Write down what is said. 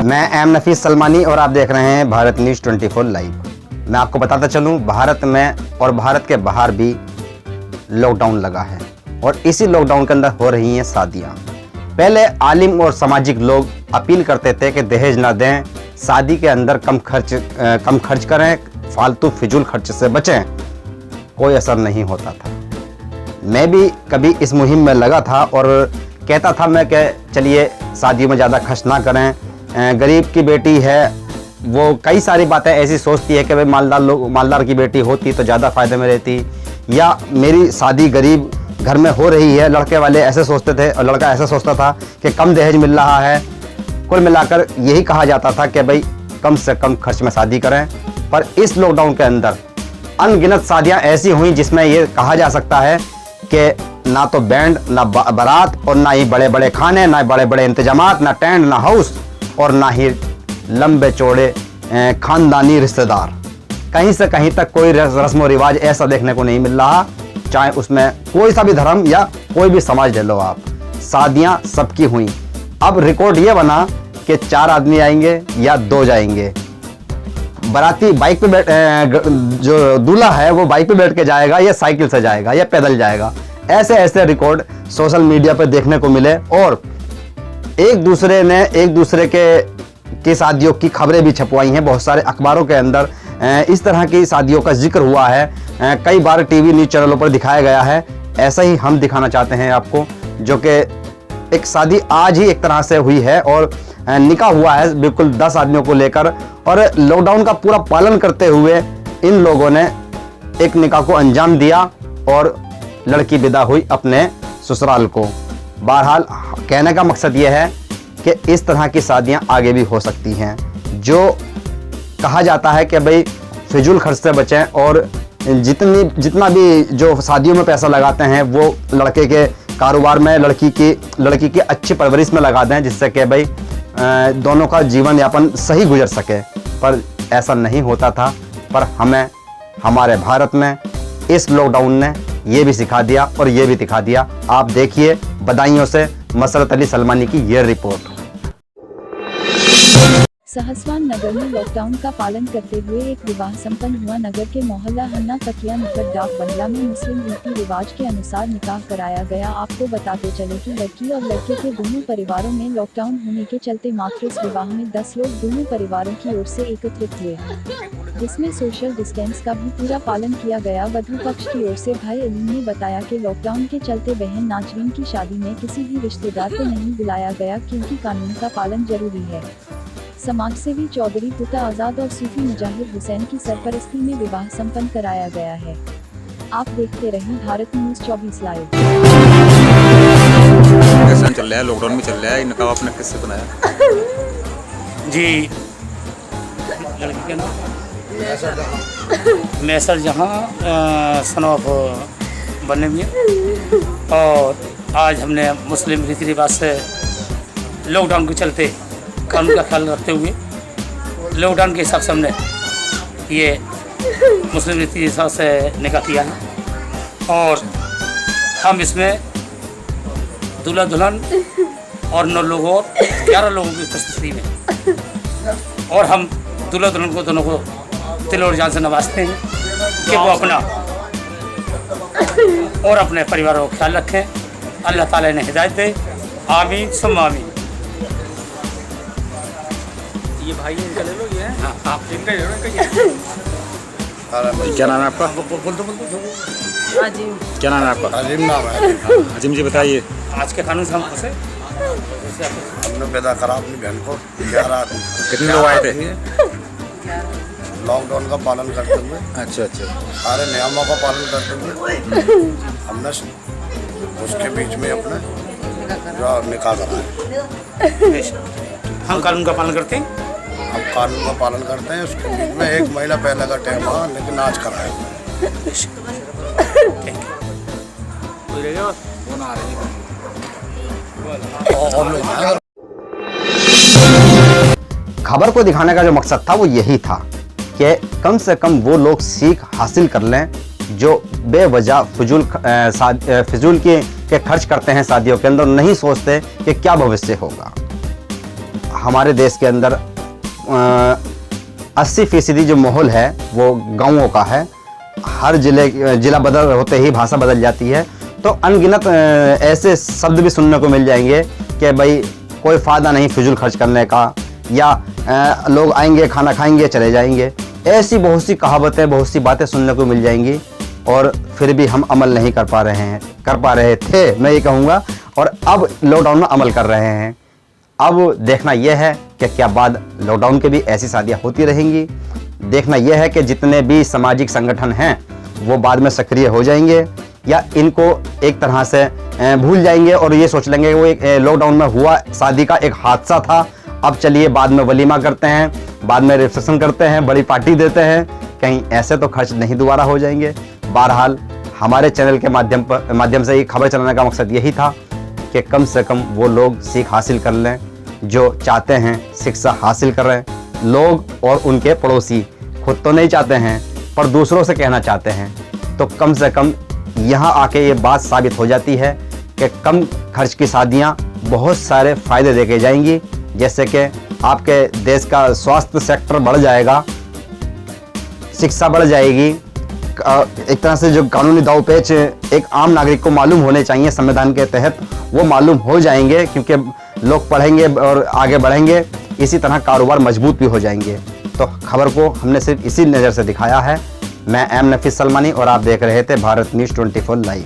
मैं एम नफीस सलमानी और आप देख रहे हैं भारत न्यूज़ 24 लाइव। मैं आपको बताता चलूं, भारत में और भारत के बाहर भी लॉकडाउन लगा है और इसी लॉकडाउन के अंदर हो रही हैं शादियां। पहले आलिम और सामाजिक लोग अपील करते थे कि दहेज ना दें, शादी के अंदर कम खर्च करें, फालतू फिजूल खर्च से बचें। कोई असर नहीं होता था। मैं भी कभी इस मुहिम में लगा था और कहता था मैं कि चलिए शादियों में ज़्यादा खर्च ना करें, गरीब की बेटी है, वो कई सारी बातें ऐसी सोचती है कि भाई मालदार की बेटी होती तो ज़्यादा फ़ायदे में रहती, या मेरी शादी गरीब घर में हो रही है। लड़के वाले ऐसे सोचते थे और लड़का ऐसा सोचता था कि कम दहेज मिल रहा है। कुल मिलाकर यही कहा जाता था कि भाई कम से कम खर्च में शादी करें। पर इस लॉकडाउन के अंदर अनगिनत शादियाँ ऐसी हुई जिसमें ये कहा जा सकता है कि ना तो बैंड, ना बारात, और ना ही बड़े बड़े खाने, ना बड़े बड़े इंतजामात, ना टेंट, ना हाउस, और ना ही लंबे चौड़े खानदानी रिश्तेदार। कहीं से कहीं तक कोई रस्म और रिवाज ऐसा देखने को नहीं मिल रहा, चाहे उसमें कोई सा भी धर्म या कोई भी समाज ले लो आप। शादियां सबकी हुई। अब रिकॉर्ड ये बना कि 4 आदमी आएंगे या 2 जाएंगे। बाराती बाइक पे जो दूल्हा है वो बाइक पे बैठ के जाएगा या साइकिल से जाएगा या पैदल जाएगा। ऐसे ऐसे रिकॉर्ड सोशल मीडिया पे देखने को मिले और एक दूसरे की शादियों की खबरें भी छपवाई हैं। बहुत सारे अखबारों के अंदर इस तरह की शादियों का जिक्र हुआ है, कई बार टीवी न्यूज़ चैनलों पर दिखाया गया है। ऐसा ही हम दिखाना चाहते हैं आपको, जो कि एक शादी आज ही एक तरह से हुई है और निकाह हुआ है बिल्कुल 10 आदमियों को लेकर, और लॉकडाउन का पूरा पालन करते हुए इन लोगों ने एक निकाह को अंजाम दिया और लड़की विदा हुई अपने ससुराल को। बहरहाल कहने का मकसद यह है कि इस तरह की शादियां आगे भी हो सकती हैं। जो कहा जाता है कि भाई फिजूल खर्च से बचें और जितना भी जो शादियों में पैसा लगाते हैं वो लड़के के कारोबार में, लड़की की अच्छी परवरिश में लगा दें, जिससे कि भाई दोनों का जीवन यापन सही गुजर सके। पर ऐसा नहीं होता था। पर हमें हमारे भारत में इस लॉकडाउन ने ये भी सिखा दिया और ये भी दिखा दिया। आप देखिए बदायूं से मसरत अली सलमानी की ये रिपोर्ट। सहसवान नगर में लॉकडाउन का पालन करते हुए एक विवाह संपन्न हुआ। नगर के मोहल्ला हन्ना तकिया निकट डाक बंगला में मुस्लिम रीति रिवाज के अनुसार निकाह कराया गया। आपको बताते चले कि लड़की और लड़के के दोनों परिवारों में लॉकडाउन होने के चलते मात्र इस विवाह में 10 लोग दोनों परिवारों की ओर से एकत्रित हुए, जिसमें सोशल डिस्टेंस का भी पूरा पालन किया गया। वधू पक्ष की ओर से भाई अलीम ने बताया कि लॉकडाउन के चलते बहन नाजरीन की शादी में किसी भी रिश्तेदार को नहीं बुलाया गया, क्योंकि कानून का पालन जरूरी है। समाज सेवी चौधरी पुता आजाद और सूफी मुजाहिर हुसैन की सरपरस्ती में विवाह संपन्न कराया गया है। आप देखते रहें भारत न्यूज़ 24 लाइव। कैसा चल रहा है, लॉकडाउन में चल रहा है, निकाह आपने किससे बनाया? जी, लड़की का नाम मैसर जहाँ सन ऑफ बनने में, और आज हमने मुस्लिम रीति रिवाज से लॉकडाउन के चलते कानून का ख्याल रखते हुए लॉकडाउन के हिसाब से हमने ये मुस्लिम रीति रिवाज से निकाह किया है। और हम इसमें दूल्हा दुल्हन और 9 लोगों और 11 लोगों की उपस्थिति में, और हम दूल्हा दुल्हन को दोनों को दिल और जान से नवाजते हैं कि वो अपना और अपने परिवारों का ख्याल रखें। अल्लाह ताला इन्हें हिदायत दे। आमीन सुम्मा आमीन। ये भाई इनका ले लो, ये हाँ, आप इनका ले लो। क्या नाम है आपका? बोल दो। अजीम। क्या नाम है आपका? अजीम नाम है। अजीम जी बताइए। आज के कानून से हम खुश हैं। हमने पैदा करा अपनी बहन को 11 आदमी। कितने लोग आए थे? लॉकडाउन का पालन करते हुए, अच्छा। सारे नियमों का पालन करते हुए हमने उसके बीच में अपने जो निकाह कराया। हम कानून का पालन करते हैं। हम कानून का पालन करते हैं। उसके बीच में 1 महीना पहले का टाइम रहा, लेकिन आज कराया। खबर को दिखाने का जो मकसद था वो यही था कि कम से कम वो लोग सीख हासिल कर लें जो बेवजह फिजूल के खर्च करते हैं शादियों के अंदर, नहीं सोचते कि क्या भविष्य होगा। हमारे देश के अंदर 80% जो माहौल है वो गाँवों का है। हर जिला बदल होते ही भाषा बदल जाती है, तो अनगिनत ऐसे शब्द भी सुनने को मिल जाएंगे कि भाई कोई फ़ायदा नहीं फिजूल खर्च करने का, या लोग आएंगे खाना खाएंगे चले जाएंगे। ऐसी बहुत सी कहावतें, बहुत सी बातें सुनने को मिल जाएंगी, और फिर भी हम अमल नहीं कर पा रहे थे मैं ये कहूँगा, और अब लॉकडाउन में अमल कर रहे हैं। अब देखना यह है कि क्या बाद लॉकडाउन के भी ऐसी शादियाँ होती रहेंगी। देखना यह है कि जितने भी सामाजिक संगठन हैं वो बाद में सक्रिय हो जाएंगे, या इनको एक तरह से भूल जाएंगे और ये सोच लेंगे वो एक लॉकडाउन में हुआ शादी का एक हादसा था, अब चलिए बाद में वलीमा करते हैं, बाद में रिसेप्शन करते हैं, बड़ी पार्टी देते हैं। कहीं ऐसे तो खर्च नहीं दोबारा हो जाएंगे। बहरहाल हमारे चैनल के माध्यम से ये खबर चलाने का मकसद यही था कि कम से कम वो लोग सीख हासिल कर लें जो चाहते हैं शिक्षा हासिल कर रहे हैं। लोग और उनके पड़ोसी खुद तो नहीं चाहते हैं पर दूसरों से कहना चाहते हैं, तो कम से कम यहाँ आके ये बात साबित हो जाती है कि कम खर्च की शादियाँ बहुत सारे फ़ायदे देके जाएंगी। जैसे कि आपके देश का स्वास्थ्य सेक्टर बढ़ जाएगा, शिक्षा बढ़ जाएगी, एक तरह से जो कानूनी दांव-पेच एक आम नागरिक को मालूम होने चाहिए संविधान के तहत, वो मालूम हो जाएंगे, क्योंकि लोग पढ़ेंगे और आगे बढ़ेंगे। इसी तरह कारोबार मजबूत भी हो जाएंगे। तो खबर को हमने सिर्फ इसी नज़र से दिखाया है। मैं एम नफीस सलमानी और आप देख रहे थे भारत न्यूज़ 24 लाइव।